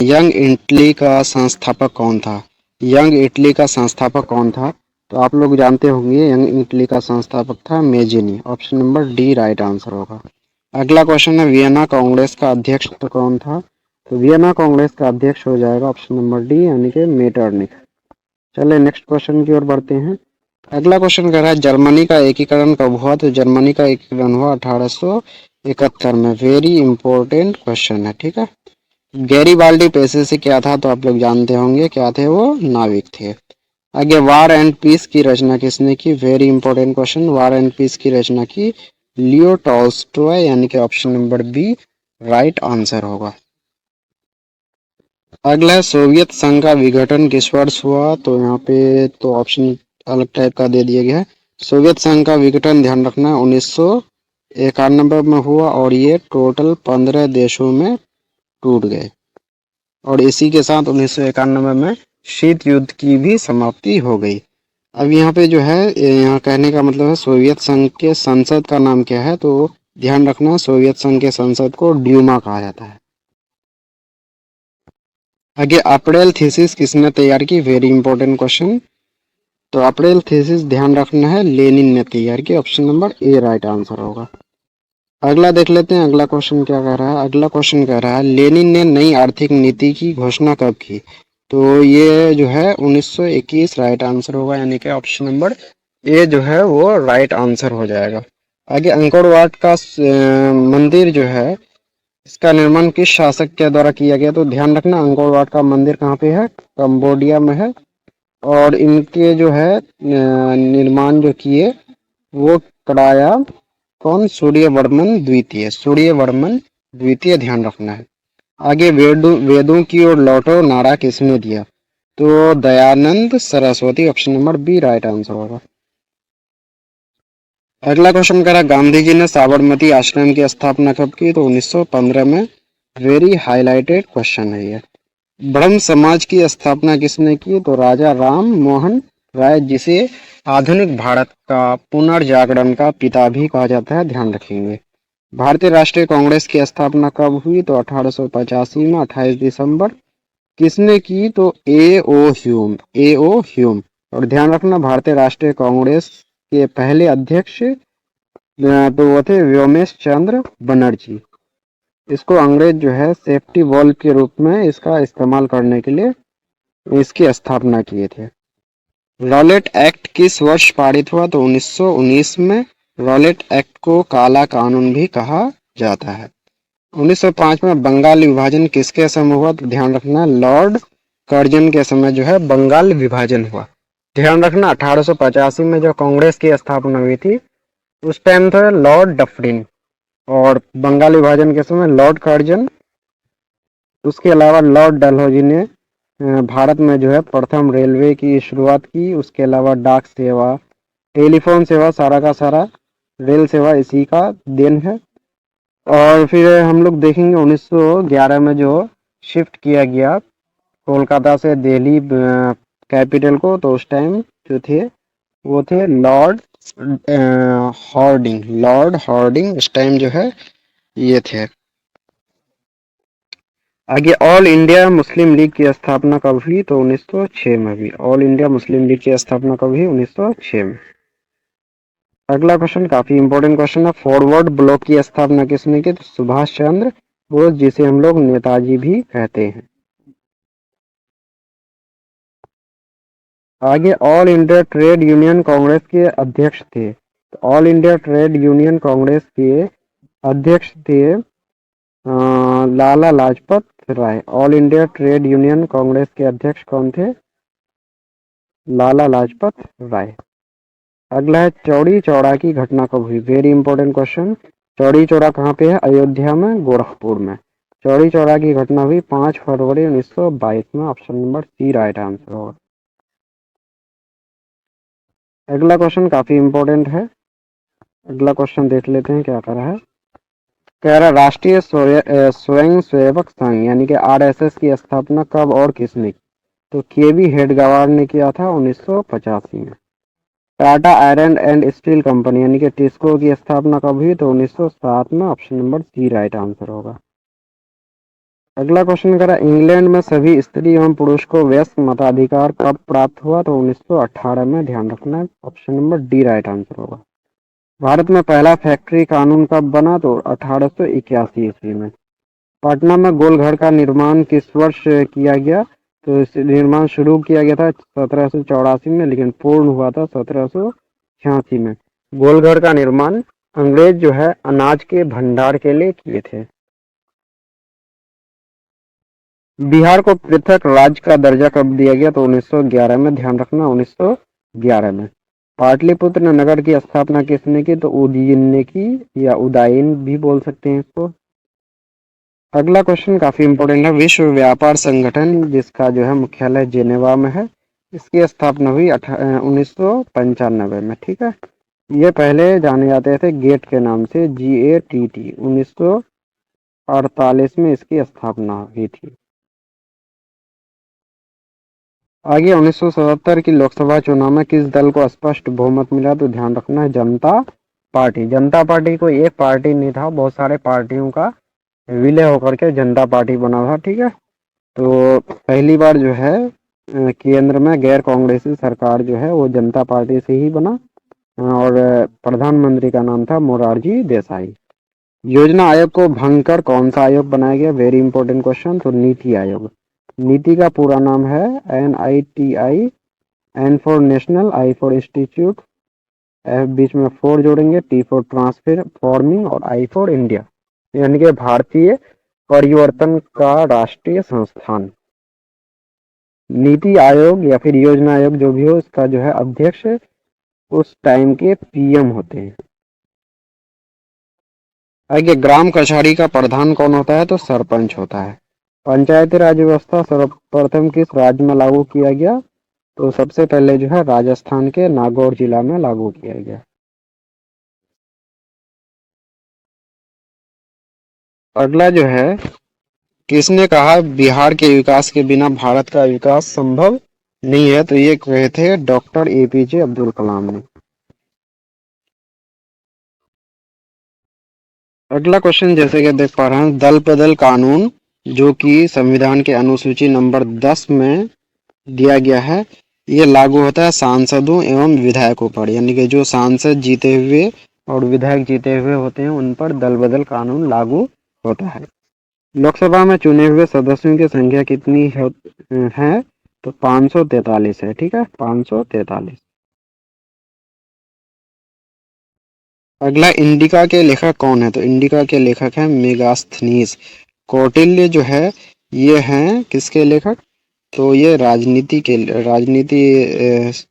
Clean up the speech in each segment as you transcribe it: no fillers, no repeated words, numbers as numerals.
Young Italy का संस्थापक कौन था? यंग इटली का संस्थापक कौन था? तो आप लोग जानते होंगे यंग इटली का संस्थापक था Mazzini. Option number D right answer होगा। अगला क्वेश्चन है वियना कांग्रेस का अध्यक्ष तो कौन था? तो वियना कांग्रेस का अध्यक्ष हो जाएगा ऑप्शन नंबर डी यानी कि मेटरनिख। चलिए नेक्स्ट क्वेश्चन की ओर बढ़ते हैं। अगला क्वेश्चन कह रहा है जर्मनी का एकीकरण कब हुआ? तो जर्मनी का एकीकरण हुआ 1871 में। वेरी इंपॉर्टेंट क्वेश्चन है, ठीक है। गैरीबाल्डी पेशे से क्या था? तो आप लोग जानते होंगे क्या थे, वो नाविक थे। आगे वार एंड पीस की रचना किसने की? Very important question. War and peace की रचना की लियो टॉल्स्टॉय यानी कि option number B right answer होगा। अगला है सोवियत संघ का विघटन किस वर्ष हुआ? तो यहाँ पे तो ऑप्शन अलग टाइप का दे दिया गया है। सोवियत संघ का विघटन ध्यान रखना 1991 में हुआ और ये टोटल 15 देशों में टूट गए और इसी के साथ 1991 में शीत युद्ध की भी समाप्ति हो गई। अब यहाँ पे जो है यहाँ कहने का मतलब है सोवियत संघ के संसद का नाम क्या है? तो ध्यान रखना सोवियत संघ के संसद को ड्यूमा कहा जाता है। आगे अप्रैल थीसिस किसने तैयार की? Very important question. तो अप्रैल थीसिस ध्यान रखना है लेनिन ने तैयार की। Option number A right answer होगा। अगला देख लेते हैं अगला क्वेश्चन क्या कह रहा है। अगला क्वेश्चन कह रहा है लेनिन ने नई आर्थिक नीति की घोषणा कब की? तो ये जो है 1921 राइट आंसर होगा यानी कि ऑप्शन नंबर ए जो है वो राइट आंसर हो जाएगा। आगे अंकोर वाट का मंदिर जो है इसका निर्माण किस शासक के द्वारा किया गया? तो ध्यान रखना अंकोर वाट का मंदिर कहाँ पे है? कंबोडिया में है। और इनके जो है निर्माण जो किए वो कराया कौन? सूर्यवर्मन द्वितीय। सूर्यवर्मन द्वितीय ध्यान रखना है। आगे वेदों की ओर लौटो नारा किसने दिया? तो Dayanand Saraswati. Option number B right answer होगा। अगला क्वेश्चन कह रहा है गांधी जी ने साबरमती आश्रम की स्थापना कब की? तो 1915 में। वेरी हाईलाइटेड क्वेश्चन है ये। ब्रह्म समाज की स्थापना किसने की? तो राजा राम मोहन राय जिसे आधुनिक भारत का पुनर्जागरण का पिता भी कहा जाता है, ध्यान रखेंगे। भारतीय राष्ट्रीय कांग्रेस की स्थापना कब हुई? तो 1885 में 28 दिसंबर। किसने की? तो ए ओ ह्यूम। ए ओ ह्यूम। और ध्यान रखना भारतीय राष्ट्रीय कांग्रेस के पहले अध्यक्ष तो वो थे व्योमेश चंद्र बनर्जी। इसको अंग्रेज जो है सेफ्टी वॉल्व के रूप में इसका इस्तेमाल करने के लिए इसकी स्थापना किए थे। रॉलेट एक्ट किस वर्ष पारित हुआ? तो 1919 में। रॉलेट एक्ट को काला कानून भी कहा जाता है। 1905 में बंगाल विभाजन किसके समय हुआ? तो ध्यान रखना लॉर्ड कर्जन के समय जो है बंगाल विभाजन हुआ। ध्यान रखना 1885 में जो कांग्रेस की स्थापना हुई थी उस टाइम थे लॉर्ड डफरिन और बंगाल विभाजन के समय लॉर्ड कर्जन। उसके अलावा लॉर्ड डलहौजी ने भारत में जो है प्रथम रेलवे की शुरुआत की। उसके अलावा डाक सेवा, टेलीफोन सेवा, सारा का सारा रेल सेवा इसी का देन है। और फिर हम लोग देखेंगे 1911 में जो शिफ्ट किया गया कोलकाता से दिल्ली कैपिटल को, तो उस टाइम जो थे वो थे लॉर्ड हॉर्डिंग। लॉर्ड हॉर्डिंग उस टाइम जो है ये थे। आगे ऑल इंडिया मुस्लिम लीग की स्थापना कब हुई? तो 1906 में हुई। ऑल इंडिया मुस्लिम लीग की स्थापना कब हुई? 1906 में। अगला क्वेश्चन काफी इंपॉर्टेंट क्वेश्चन है। फॉरवर्ड ब्लॉक की स्थापना किसने की? तो सुभाष चंद्र बोस जिसे हम लोग नेताजी भी कहते हैं। आगे All India Trade Union Congress के अध्यक्ष थे। तो All India Trade Union Congress के अध्यक्ष थे Lala Lajpat Rai. All India Trade Union Congress के अध्यक्ष कौन थे? लाला लाजपत राय। अगला है चौड़ी चौड़ा की घटना कब हुई? Very important question. चौड़ी चौड़ा कहाँ पे है? अयोध्या में, गोरखपुर में। चौड़ी चौड़ा की घटना हुई 5 फरवरी 1922 में। Option number C right answer होगा। अगला क्वेश्चन काफी इंपॉर्टेंट है। अगला क्वेश्चन देख लेते हैं क्या कर रहा है। कह रहा राष्ट्रीय स्वयं सेवक संघ यानी कि आरएसएस की स्थापना कब और किसने की? तो केवी हेडगेवार ने किया था 1985 में। Tata iron and steel company यानी कि टिस्को की स्थापना कब हुई? तो 1907 में। Option number C right answer होगा। अगला क्वेश्चन करा, इंग्लैंड में सभी स्त्री एवं पुरुष को वयस्क मताधिकार कब प्राप्त हुआ? तो 1918 में। ध्यान रखना है, option number D right answer होगा। भारत में पहला फैक्ट्री कानून कब बना? तो 1881 ईस्वी में। पटना में गोलघर का निर्माण किस वर्ष किया गया? तो इस निर्माण शुरू किया गया था 1784 में, लेकिन पूर्ण हुआ था 1786 में। गोलघर का निर्माण अंग्रेज जो है अनाज के भंडार के लिए किए थे। बिहार को पृथक राज्य का दर्जा कब दिया गया? तो 1911 में। ध्यान रखना, 1911 में। पाटलिपुत्र नगर की स्थापना किसने की? तो उदयन ने की, या उदयन भी बोल सकते हैं इसको। अगला क्वेश्चन काफी इंपॉर्टेंट है। विश्व व्यापार संगठन जिसका जो है मुख्यालय जेनेवा में है, इसकी स्थापना हुई 1995 में। ठीक है, ये पहले जाने जाते थे गेट के नाम से, GATT। 1948 में इसकी स्थापना हुई थी। आगे 1977 की लोकसभा चुनाव में किस दल को स्पष्ट बहुमत मिला? तो ध्यान रखना है, जनता पार्टी। जनता पार्टी कोई एक पार्टी नहीं था, बहुत सारे पार्टियों का विलय होकर के जनता पार्टी बना था। ठीक है, तो पहली बार जो है केंद्र में गैर कांग्रेसी सरकार जो है वो जनता पार्टी से ही बना, और प्रधानमंत्री का नाम था मोरारजी देसाई। योजना आयोग को भंग कर कौन सा आयोग बनाया गया? Very important question. तो नीति आयोग। नीति का पूरा नाम है NITI। N for national, I for institute, F बीच में 4 जोड़ेंगे, T फॉर ट्रांसफर फॉर्मिंग, और I फॉर इंडिया, यानी कि भारतीय परिवर्तन का राष्ट्रीय संस्थान। नीति आयोग या फिर योजना आयोग जो भी हो, इसका जो है अध्यक्ष उस टाइम के PM होते हैं। आगे ग्राम कचहरी का प्रधान कौन होता है? तो सरपंच होता है। पंचायती राज व्यवस्था सर्वप्रथम किस राज्य में लागू किया गया? तो सबसे पहले जो है राजस्थान के नागौर जिला में लागू किया गया। अगला जो है, किसने कहा बिहार के विकास के बिना भारत का विकास संभव नहीं है? तो ये कहे थे डॉक्टर APJ अब्दुल कलाम ने। अगला क्वेश्चन जैसे कि देख पा रहे हैं, दल बदल कानून जो कि संविधान के अनुसूची नंबर 10 में दिया गया है, ये लागू होता है सांसदों एवं विधायकों पर, यानी कि जो सांसद जीते हुए और विधायक जीते हुए होते हैं उन पर दल बदल कानून लागू होता है। लोकसभा में चुने हुए सदस्यों की संख्या कितनी है? तो 543 है। ठीक है, 543। अगला, इंडिका के लेखक कौन है? तो इंडिका के लेखक हैं मेगास्थनीज। कौटिल्य जो है ये हैं किसके लेखक? तो ये राजनीति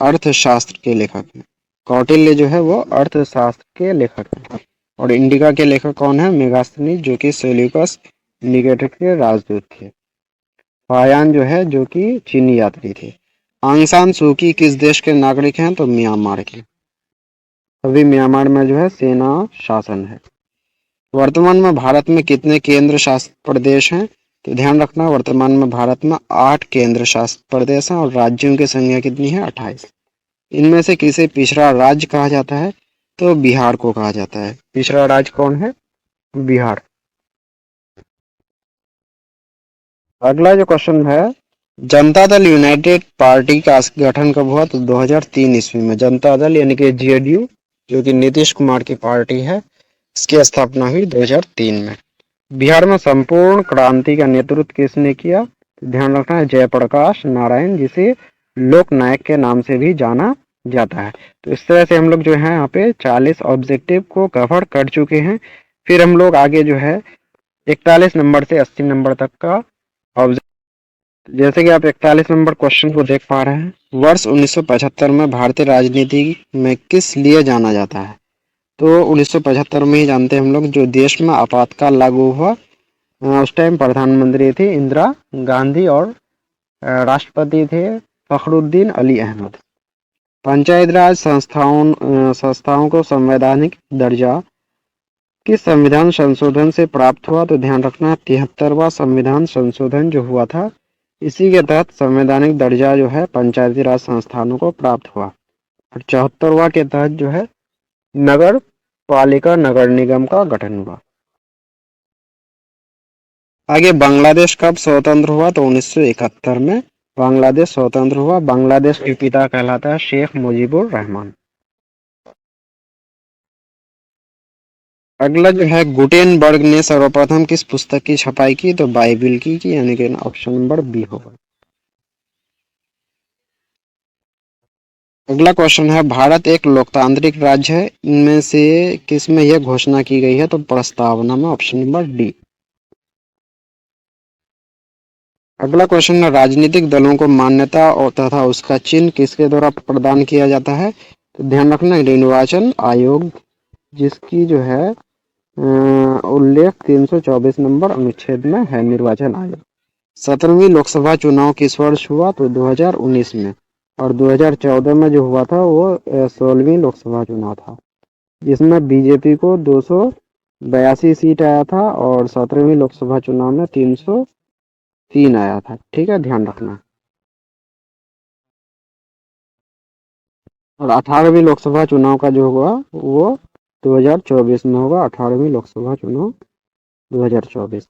अर्थशास्त्र के लेखक हैं। कौटिल्य जो है वो अर्थशास्त्र के लेखक हैं। और इंडिका के लेखक कौन है? मेगास्थनीज, जो कि सेल्यूकस निकेटर के राजदूत थे। फायान जो है जो कि चीनी यात्री थे। आंग सान सू की किस देश के नागरिक हैं? तो म्यांमार के। अभी म्यांमार में जो है सेना शासन है। वर्तमान में भारत में कितने केंद्र शासित प्रदेश हैं? तो ध्यान रखना, वर्तमान में भारत में 8 केंद्र शासित प्रदेश हैं, और राज्यों की संख्या कितनी है? 28। इनमें से किसे पिछड़ा राज्य कहा जाता है? तो बिहार को कहा जाता है। पिछड़ा राज्य कौन है? बिहार। अगला जो क्वेश्चन है, जनता दल यूनाइटेड पार्टी का गठन कब हुआ? तो 2003 ईस्वी में। जनता दल यानी कि JDU, जो कि नीतीश कुमार की पार्टी है, इसकी स्थापना हुई 2003 में। बिहार में संपूर्ण क्रांति का नेतृत्व किसने किया? ध्यान रखना है, जयप्रकाश नारायण, जिसे लोक नायक के नाम से भी जाना जाता है। तो इस तरह से हम लोग जो है यहाँ पे 40 ऑब्जेक्टिव को कवर कर चुके हैं। फिर हम लोग आगे जो है 41 नंबर से 80 नंबर तक का ऑब्जेक्टिव, जैसे कि आप 41 नंबर क्वेश्चन को देख पा रहे हैं, वर्ष 1975 में भारतीय राजनीति में किस लिए जाना जाता है? तो 1975 में ही जानते हैं हम लोग, जो देश में आपातकाल लागू हुआ, उस टाइम प्रधानमंत्री थी इंदिरा गांधी, और राष्ट्रपति थे फखरुद्दीन अली अहमद। पंचायत राज संस्थाओं को संवैधानिक दर्जा किस संविधान संशोधन से प्राप्त हुआ? तो ध्यान रखना, 73वां संविधान संशोधन जो हुआ था, इसी के तहत संवैधानिक दर्जा जो है पंचायती राज संस्थानों को प्राप्त हुआ। और 74वां के तहत जो है नगर पालिका नगर निगम का गठन हुआ। आगे बांग्लादेश कब स्वतंत्र हुआ? तो 1971 में बांग्लादेश स्वतंत्र हुआ। बांग्लादेश के पिता कहलाता है शेख मुजीबुर रहमान। अगला जो है, गुटेनबर्ग ने सर्वप्रथम किस पुस्तक की छपाई की? तो बाइबिल की यानी कि ऑप्शन नंबर बी होगा। अगला क्वेश्चन है, भारत एक लोकतांत्रिक राज्य है, इनमें से किसमें यह घोषणा की गई है? तो प्रस्तावना में, ऑप्शन नंबर डी। अगला क्वेश्चन है, राजनीतिक दलों को मान्यता और तथा उसका चिन्ह किसके द्वारा प्रदान किया जाता है? तो ध्यान रखना, निर्वाचन आयोग, जिसकी जो है उल्लेख 324 नंबर अनुच्छेद में है, निर्वाचन आयोग। 17वीं लोकसभा चुनाव किस वर्ष हुआ? तो 2019 में। और 2014 में जो हुआ था वो 16वीं लोकसभा चुनाव था, जिसमें बीजेपी को 282 सीट आया था और 17वीं लोकसभा चुनाव में 303 आया था। ठीक है, ध्यान रखना। और 18वीं लोकसभा चुनाव का जो हुआ वो 2024 में होगा। 18वीं लोकसभा चुनाव 2024।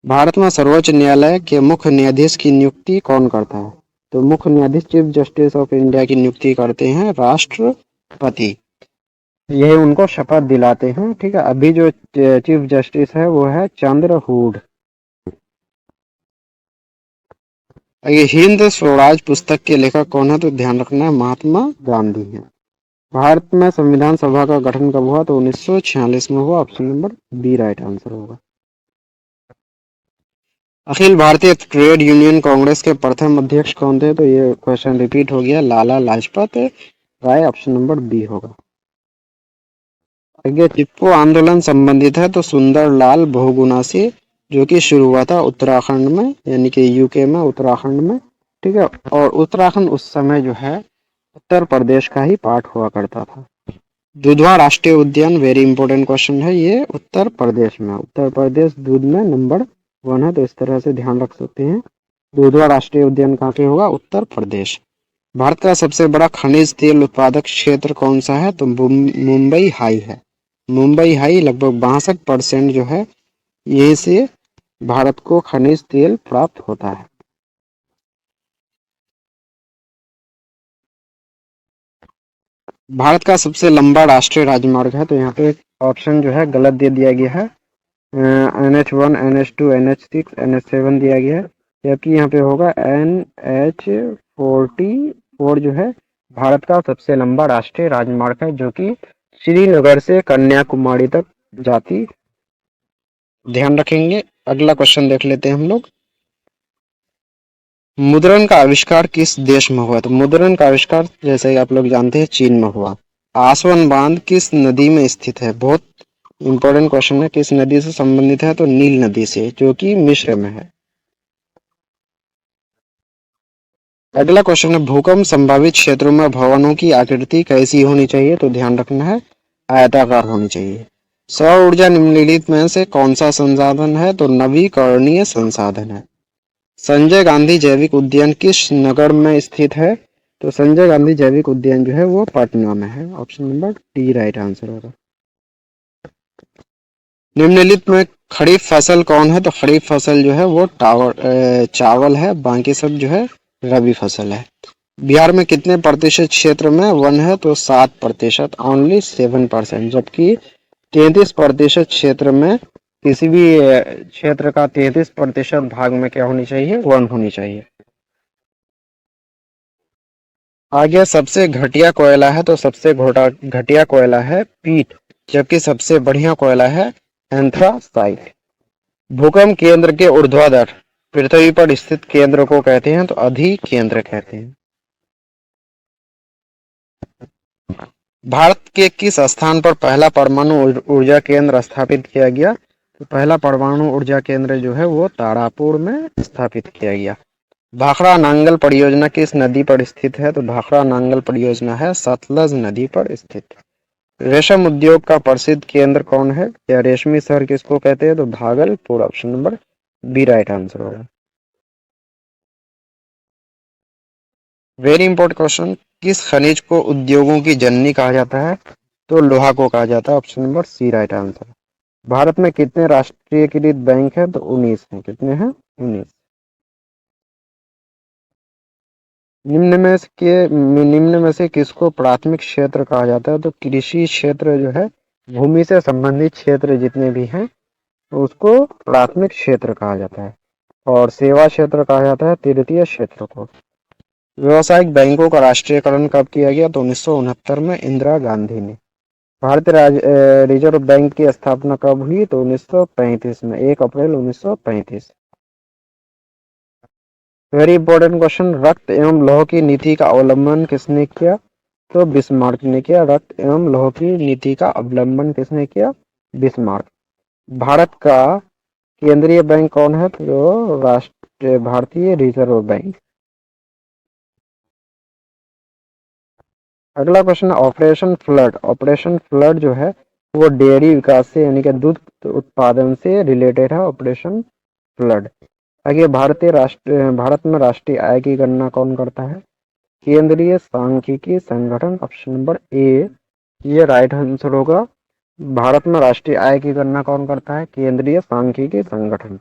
भारत में सर्वोच्च न्यायालय के मुख्य न्यायाधीश की नियुक्ति कौन करता है? तो मुख्य न्यायाधीश चीफ जस्टिस ऑफ इंडिया की नियुक्ति करते हैं राष्ट्रपति। यही उनको शपथ दिलाते हैं। ठीक है, अभी जो चीफ जस्टिस है वो है चंद्रचूड़। ये हिंद स्वराज पुस्तक के लेखक कौन है? तो ध्यान रखना है, महात्मा गांधी है। भारत में संविधान सभा का गठन कब हुआ? तो 1946 में हुआ। Option number B right answer होगा। अखिल भारतीय ट्रेड यूनियन कांग्रेस के प्रथम अध्यक्ष कौन थे? तो ये क्वेश्चन रिपीट हो गया, लाला लाजपत राय। ऑप्शन नंबर बी होगा। आगे टिप्पो आंदोलन संबंधित है तो सुंदर लाल बहुगुणा से, जो कि शुरू हुआ था उत्तराखंड में, यानी कि यूके में, उत्तराखंड में। ठीक है, और उत्तराखंड उस समय जो है उत्तर प्रदेश का ही पार्ट हुआ करता था। दुधवा राष्ट्रीय उद्यान, वेरी इंपॉर्टेंट क्वेश्चन है ये, उत्तर प्रदेश में। उत्तर प्रदेश दूध में नंबर 1 है, तो इस तरह से ध्यान रख सकते हैं। दुधवा राष्ट्रीय उद्यान कहाँ पे होगा? उत्तर प्रदेश। भारत का सबसे बड़ा खनिज तेल उत्पादक क्षेत्र कौन सा है? तो मुंबई हाई है। मुंबई हाई लगभग 62% जो है, यहीं से भारत को खनिज तेल प्राप्त होता है। भारत का सबसे लंबा राष्ट्रीय राजमार्ग है, तो यहाँ पे ऑप्शन जो है गलत दे दिया गया है। NH1, NH2, NH6, NH7 दिया गया है, जबकि यहाँ पे होगा NH44 जो है भारत का सबसे लंबा राष्ट्रीय राजमार्ग है, जो कि श्रीनगर से कन्याकुमारी तक जाती। ध्यान रखेंगे। अगला क्वेश्चन देख लेते हैं हम लोग। मुद्रण का आविष्कार किस देश में हुआ? तो मुद्रण का आविष्कार जैसे आप लोग जानते हैं चीन में हुआ। आसवन बांध किस नदी में स्थित है? बहुत इंपॉर्टेंट क्वेश्चन है। किस नदी से संबंधित है? तो नील नदी से, जो कि मिस्र में है। अगला क्वेश्चन है, भूकंप संभावित क्षेत्रों में भवनों की आकृति कैसी होनी चाहिए? तो ध्यान रखना है, आयताकार होनी चाहिए। सौर ऊर्जा निम्नलिखित में से कौन सा संसाधन है? तो नवीकरणीय संसाधन है। संजय गांधी जैविक उद्यान किस नगर में स्थित है? तो संजय गांधी जैविक उद्यान जो है वो पटना में है। Option number D right answer होगा। निम्नलिखित में खरीफ फसल कौन है? तो खरीफ फसल जो है वो चावल है, बाकी सब जो है रबी फसल है। बिहार में कितने प्रतिशत क्षेत्र में वन है? तो 7%, ओनली 7%, जबकि 33% क्षेत्र में, किसी भी क्षेत्र का 33% भाग में क्या होनी चाहिए? वन होनी चाहिए। आगे सबसे घटिया कोयला है, तो सबसे घटिया कोयला है पीट, जबकि सबसे बढ़िया कोयला है एंथ्रासाइट। भूकंप केंद्र के ऊर्ध्वाधर पृथ्वी पर स्थित केंद्र को कहते हैं? तो अधिकेंद्र कहते हैं। भारत के किस स्थान पर पहला परमाणु ऊर्जा केंद्र स्थापित किया गया? तो पहला परमाणु ऊर्जा केंद्र जो है वो तारापुर में स्थापित किया गया। भाखड़ा नांगल परियोजना किस नदी पर स्थित है? तो भाखड़ा नांगल परियोजना है सतलज नदी पर स्थित। रेशम उद्योग का प्रसिद्ध केंद्र कौन है, या रेशमी शहर किसको कहते हैं? तो Bhagalpur. Option number B right answer होगा। वेरी इंपॉर्टेंट क्वेश्चन, किस खनिज को उद्योगों की जननी कहा जाता है? तो लोहा को कहा जाता है। Option number C right answer. Bharat में कितने राष्ट्रीयकृत बैंक हैं? तो 19 हैं। कितने हैं? 19। निम्न में से किसको प्राथमिक क्षेत्र कहा जाता है? तो कृषि क्षेत्र जो है, भूमि से संबंधित क्षेत्र जितने भी हैं तो उसको प्राथमिक क्षेत्र कहा जाता है, और सेवा क्षेत्र कहा जाता है तृतीय क्षेत्र को। व्यावसायिक बैंकों का राष्ट्रीयकरण कब किया गया? तो 1969 में इंदिरा गांधी ने। रिजर्व बैंक की स्थापना कब हुई? तो 1935 में, 1 अप्रैल 1935। वेरी इंपॉर्टेंट क्वेश्चन, रक्त एवं लौह की नीति का अवलंबन किसने किया? तो बिस्मार्क ने किया। रक्त एवं लौह की नीति का अवलंबन किसने किया? बिस्मार्क। भारत का केंद्रीय बैंक कौन है? तो राष्ट्रीय भारतीय रिजर्व बैंक। अगला question, operation flood. Operation flood जो है वो डेयरी विकास से, यानी कि दूध उत्पादन से रिलेटेड है, ऑपरेशन फ्लड। आगे, भारत में राष्ट्रीय आय की गणना कौन करता है? केंद्रीय सांख्यिकी संगठन। ऑप्शन नंबर ए ये राइट आंसर होगा। भारत में राष्ट्रीय आय की गणना कौन करता है? केंद्रीय सांख्यिकी संगठन।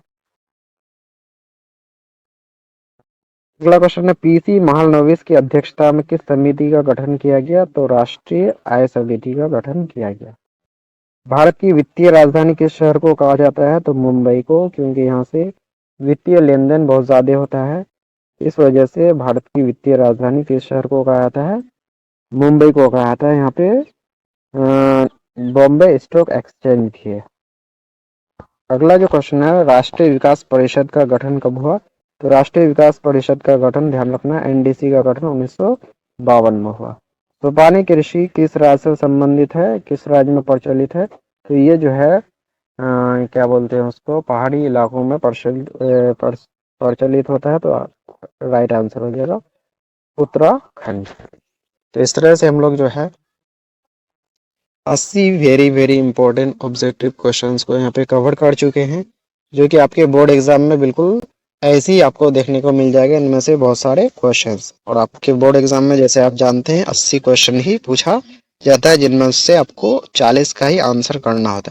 अगला क्वेश्चन है, पीसी महालनोबिस की अध्यक्षता में किस समिति का गठन किया गया? तो राष्ट्रीय आय समिति का गठन किया गया। भारत की वित्तीय राजधानी किस शहर को कहा जाता है? तो मुंबई को, क्योंकि यहाँ से वित्तीय लेन देन बहुत ज्यादा होता है, इस वजह से भारत की वित्तीय राजधानी किस शहर को कहा जाता है? मुंबई को कहा जाता है। यहाँ पे बॉम्बे स्टॉक एक्सचेंज भी है। अगला जो क्वेश्चन है, राष्ट्रीय विकास परिषद का गठन कब हुआ? तो राष्ट्रीय विकास परिषद का गठन, ध्यान रखना, एनडीसी का गठन 1952 में हुआ। सोपानी कृषि किस राज्य से संबंधित है? किस राज्य में प्रचलित है? तो ये जो है क्या बोलते हैं उसको, पहाड़ी इलाकों में प्रचलित होता है। तो राइट आंसर हो जाएगा उत्तराखंड। तो इस तरह से हम लोग जो है 80 वेरी इंपॉर्टेंट ऑब्जेक्टिव क्वेश्चंस को यहाँ पे कवर कर चुके हैं, जो कि आपके बोर्ड एग्जाम में बिल्कुल ऐसे ही आपको देखने को मिल जाएगा। इनमें से बहुत सारे क्वेश्चंस, और आपके बोर्ड एग्जाम में जैसे आप जानते हैं 80 क्वेश्चन ही पूछा जाता है, जिनमें से आपको 40 का ही आंसर करना होता है।